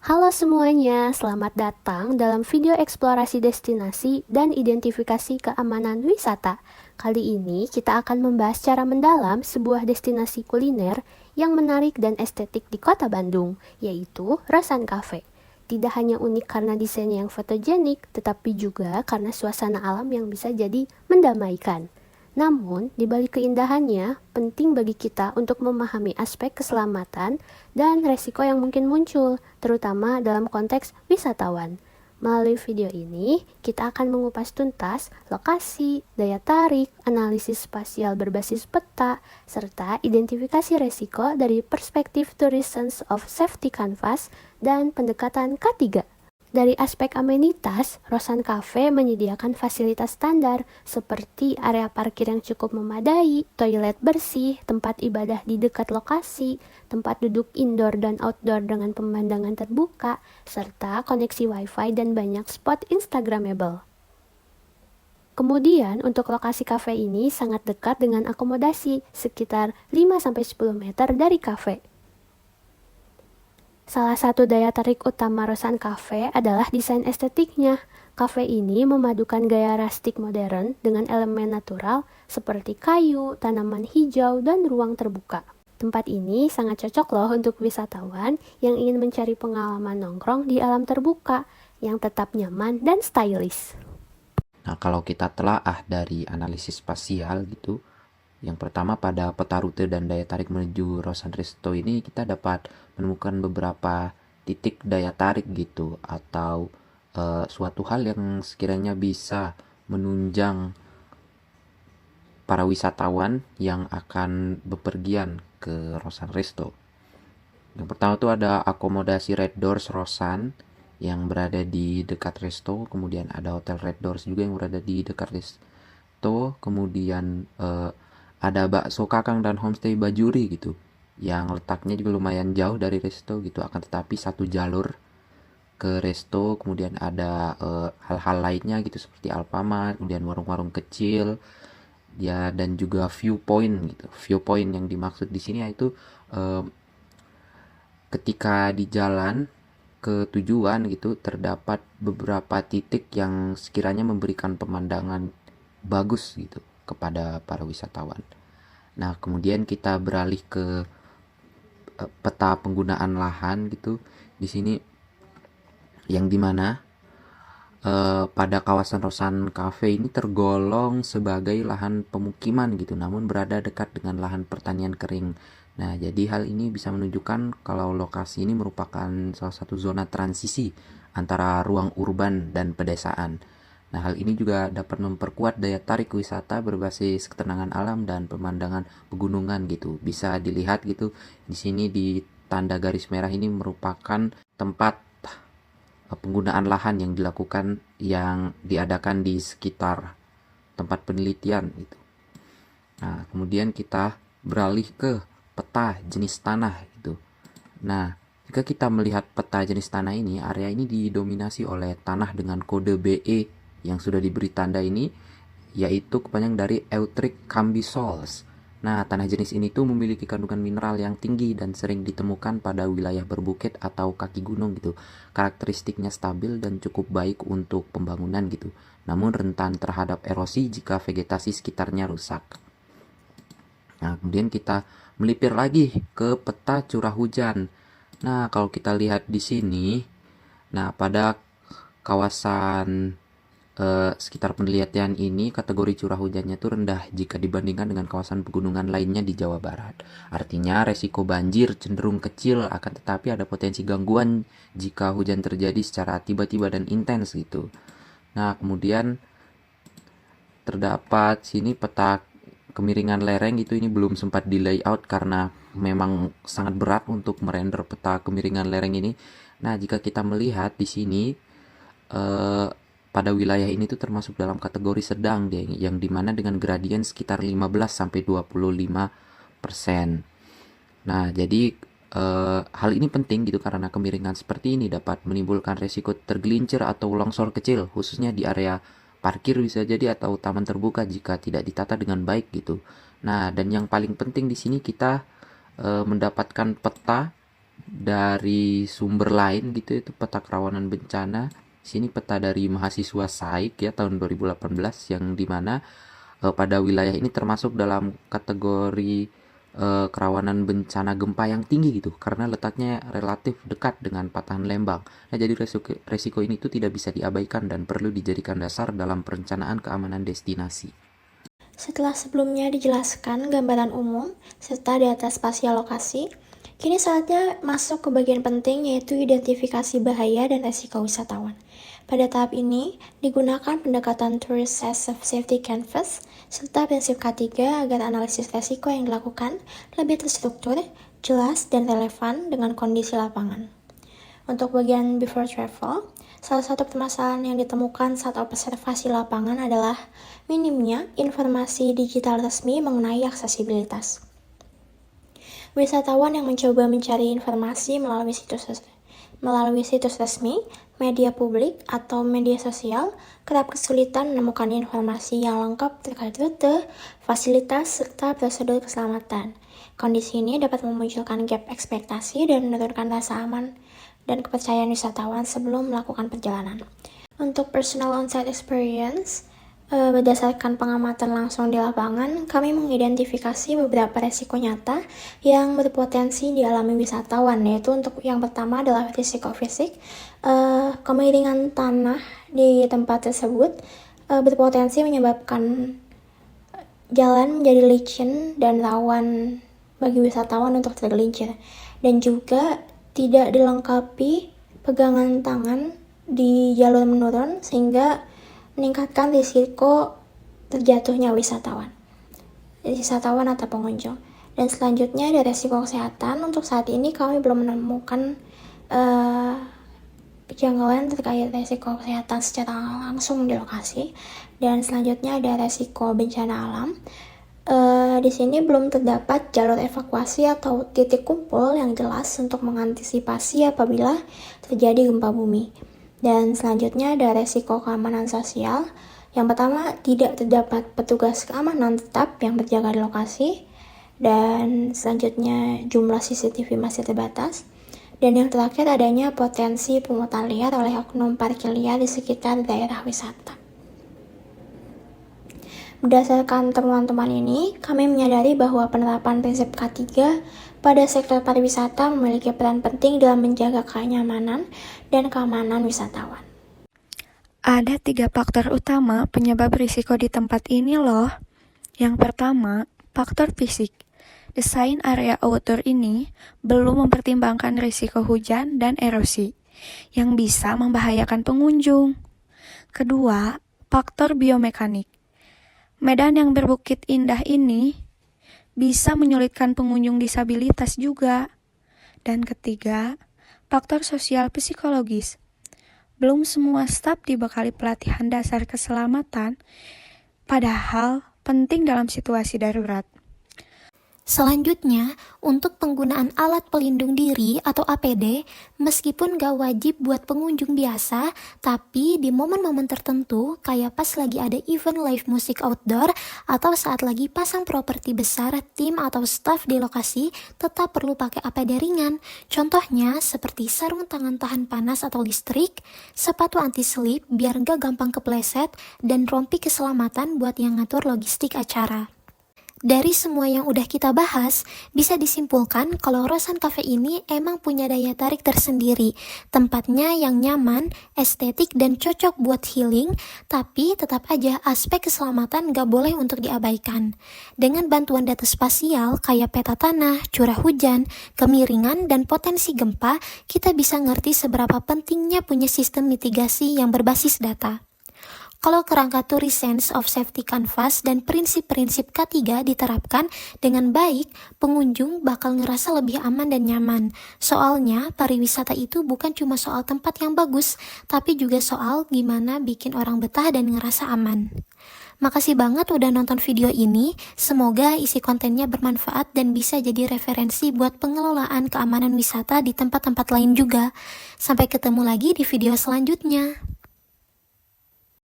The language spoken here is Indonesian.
Halo semuanya, selamat datang dalam video eksplorasi destinasi dan identifikasi keamanan wisata. Kali ini kita akan membahas secara mendalam sebuah destinasi kuliner yang menarik dan estetik di kota Bandung, yaitu Rosan Cafe. Tidak hanya unik karena desainnya yang fotogenik, tetapi juga karena suasana alam yang bisa jadi mendamaikan. Namun, di balik keindahannya, penting bagi kita untuk memahami aspek keselamatan dan resiko yang mungkin muncul, terutama dalam konteks wisatawan. Melalui video ini, kita akan mengupas tuntas lokasi, daya tarik, analisis spasial berbasis peta, serta identifikasi resiko dari perspektif Tourism of Safety Canvas dan pendekatan K3. Dari aspek amenitas, Rosan Cafe menyediakan fasilitas standar seperti area parkir yang cukup memadai, toilet bersih, tempat ibadah di dekat lokasi, tempat duduk indoor dan outdoor dengan pemandangan terbuka, serta koneksi wifi dan banyak spot instagramable. Kemudian, untuk lokasi kafe ini sangat dekat dengan akomodasi, sekitar 5-10 meter dari kafe. Salah satu daya tarik utama Rosan Cafe adalah desain estetiknya. Cafe ini memadukan gaya rustic modern dengan elemen natural seperti kayu, tanaman hijau, dan ruang terbuka. Tempat ini sangat cocok loh untuk wisatawan yang ingin mencari pengalaman nongkrong di alam terbuka yang tetap nyaman dan stylish. Nah, kalau kita telaah dari analisis spasial gitu, yang pertama pada peta rute dan daya tarik menuju Rosan Resto ini kita dapat menemukan beberapa titik daya tarik gitu atau suatu hal yang sekiranya bisa menunjang para wisatawan yang akan bepergian ke Rosan Resto. Yang pertama tuh ada akomodasi Red Doors Rosan yang berada di dekat resto, kemudian ada hotel Red Doors juga yang berada di dekat resto, kemudian ada bakso Kakang dan homestay Bajuri gitu yang letaknya juga lumayan jauh dari resto gitu, akan tetapi satu jalur ke resto. Kemudian ada hal-hal lainnya gitu seperti Alfamart, kemudian warung-warung kecil ya, dan juga viewpoint gitu. Viewpoint yang dimaksud di sini yaitu eh, ketika di jalan ke tujuan gitu terdapat beberapa titik yang sekiranya memberikan pemandangan bagus gitu kepada para wisatawan. Nah, kemudian kita beralih ke peta penggunaan lahan gitu. Di sini yang dimana pada kawasan Rosan Cafe ini tergolong sebagai lahan pemukiman gitu, namun berada dekat dengan lahan pertanian kering. Nah, jadi hal ini bisa menunjukkan kalau lokasi ini merupakan salah satu zona transisi antara ruang urban dan pedesaan. Nah, hal ini juga dapat memperkuat daya tarik wisata berbasis ketenangan alam dan pemandangan pegunungan gitu. Bisa dilihat gitu di sini di tanda garis merah ini merupakan tempat penggunaan lahan yang dilakukan yang diadakan di sekitar tempat penelitian gitu. Nah, kemudian kita beralih ke peta jenis tanah gitu. Nah, jika kita melihat peta jenis tanah ini, area ini didominasi oleh tanah dengan kode BE yang sudah diberi tanda ini, yaitu kepanjang dari Eutric Cambisols. Nah, tanah jenis ini tuh memiliki kandungan mineral yang tinggi dan sering ditemukan pada wilayah berbukit atau kaki gunung gitu. Karakteristiknya stabil dan cukup baik untuk pembangunan gitu. Namun rentan terhadap erosi jika vegetasi sekitarnya rusak. Nah, kemudian kita melipir lagi ke peta curah hujan. Nah, kalau kita lihat di sini, nah pada kawasan sekitar penelitian ini kategori curah hujannya itu rendah jika dibandingkan dengan kawasan pegunungan lainnya di Jawa Barat. Artinya resiko banjir cenderung kecil, akan tetapi ada potensi gangguan jika hujan terjadi secara tiba-tiba dan intens gitu. Nah, kemudian terdapat sini peta kemiringan lereng itu, ini belum sempat di layout karena memang sangat berat untuk merender peta kemiringan lereng ini. Nah, jika kita melihat di sini pada wilayah ini tuh termasuk dalam kategori sedang deh, yang dimana dengan gradien sekitar 15-25%. Nah, jadi hal ini penting gitu karena kemiringan seperti ini dapat menimbulkan resiko tergelincir atau longsor kecil, khususnya di area parkir bisa jadi atau taman terbuka jika tidak ditata dengan baik gitu. Nah, dan yang paling penting di sini kita mendapatkan peta dari sumber lain gitu, itu peta kerawanan bencana. Sini peta dari mahasiswa SAIK ya tahun 2018, yang dimana pada wilayah ini termasuk dalam kategori kerawanan bencana gempa yang tinggi gitu, karena letaknya relatif dekat dengan patahan Lembang. Nah, jadi resiko ini tuh tidak bisa diabaikan dan perlu dijadikan dasar dalam perencanaan keamanan destinasi. Setelah sebelumnya dijelaskan gambaran umum serta data spasial lokasi, kini saatnya masuk ke bagian penting, yaitu identifikasi bahaya dan resiko wisatawan. Pada tahap ini, digunakan pendekatan Tourist Safety Canvas serta prinsip K3 agar analisis resiko yang dilakukan lebih terstruktur, jelas, dan relevan dengan kondisi lapangan. Untuk bagian before travel, salah satu permasalahan yang ditemukan saat observasi lapangan adalah minimnya informasi digital resmi mengenai aksesibilitas. Wisatawan yang mencoba mencari informasi melalui situs resmi, media publik, atau media sosial kerap kesulitan menemukan informasi yang lengkap terkait rute, fasilitas, serta prosedur keselamatan. Kondisi ini dapat memunculkan gap ekspektasi dan menurunkan rasa aman dan kepercayaan wisatawan sebelum melakukan perjalanan. Untuk personal on-site experience, berdasarkan pengamatan langsung di lapangan, kami mengidentifikasi beberapa resiko nyata yang berpotensi dialami wisatawan, yaitu untuk yang pertama adalah risiko fisik. Kemiringan tanah di tempat tersebut berpotensi menyebabkan jalan menjadi licin dan rawan bagi wisatawan untuk tergelincir, dan juga tidak dilengkapi pegangan tangan di jalur menurun sehingga meningkatkan risiko terjatuhnya wisatawan atau pengunjung. Dan selanjutnya ada risiko kesehatan. Untuk saat ini kami belum menemukan kejanggalan terkait risiko kesehatan secara langsung di lokasi. Dan selanjutnya ada risiko bencana alam. Di sini belum terdapat jalur evakuasi atau titik kumpul yang jelas untuk mengantisipasi apabila terjadi gempa bumi. Dan selanjutnya ada resiko keamanan sosial. Yang pertama, tidak terdapat petugas keamanan tetap yang berjaga di lokasi. Dan selanjutnya, jumlah CCTV masih terbatas. Dan yang terakhir, adanya potensi pungutan liar oleh oknum parkir liar di sekitar daerah wisata. Berdasarkan temuan-temuan ini, kami menyadari bahwa penerapan prinsip K3 pada sektor pariwisata memiliki peran penting dalam menjaga kenyamanan dan keamanan wisatawan. Ada 3 faktor utama penyebab risiko di tempat ini loh. Yang pertama, faktor fisik. Desain area outdoor ini belum mempertimbangkan risiko hujan dan erosi yang bisa membahayakan pengunjung. Kedua, faktor biomekanik. Medan yang berbukit indah ini bisa menyulitkan pengunjung disabilitas juga. Dan ketiga, faktor sosial psikologis. Belum semua staf dibekali pelatihan dasar keselamatan, padahal penting dalam situasi darurat. Selanjutnya, untuk penggunaan alat pelindung diri atau APD, meskipun gak wajib buat pengunjung biasa, tapi di momen-momen tertentu, kayak pas lagi ada event live musik outdoor, atau saat lagi pasang properti besar, tim atau staff di lokasi tetap perlu pakai APD ringan. Contohnya, seperti sarung tangan tahan panas atau listrik, sepatu anti-slip biar gak gampang kepleset, dan rompi keselamatan buat yang ngatur logistik acara. Dari semua yang udah kita bahas, bisa disimpulkan kalau Rosan Cafe ini emang punya daya tarik tersendiri. Tempatnya yang nyaman, estetik, dan cocok buat healing, tapi tetap aja aspek keselamatan gak boleh untuk diabaikan. Dengan bantuan data spasial kayak peta tanah, curah hujan, kemiringan, dan potensi gempa, kita bisa ngerti seberapa pentingnya punya sistem mitigasi yang berbasis data. Kalau kerangka Tourist Sense of Safety Canvas dan prinsip-prinsip K3 diterapkan dengan baik, pengunjung bakal ngerasa lebih aman dan nyaman. Soalnya, pariwisata itu bukan cuma soal tempat yang bagus, tapi juga soal gimana bikin orang betah dan ngerasa aman. Makasih banget udah nonton video ini, semoga isi kontennya bermanfaat dan bisa jadi referensi buat pengelolaan keamanan wisata di tempat-tempat lain juga. Sampai ketemu lagi di video selanjutnya.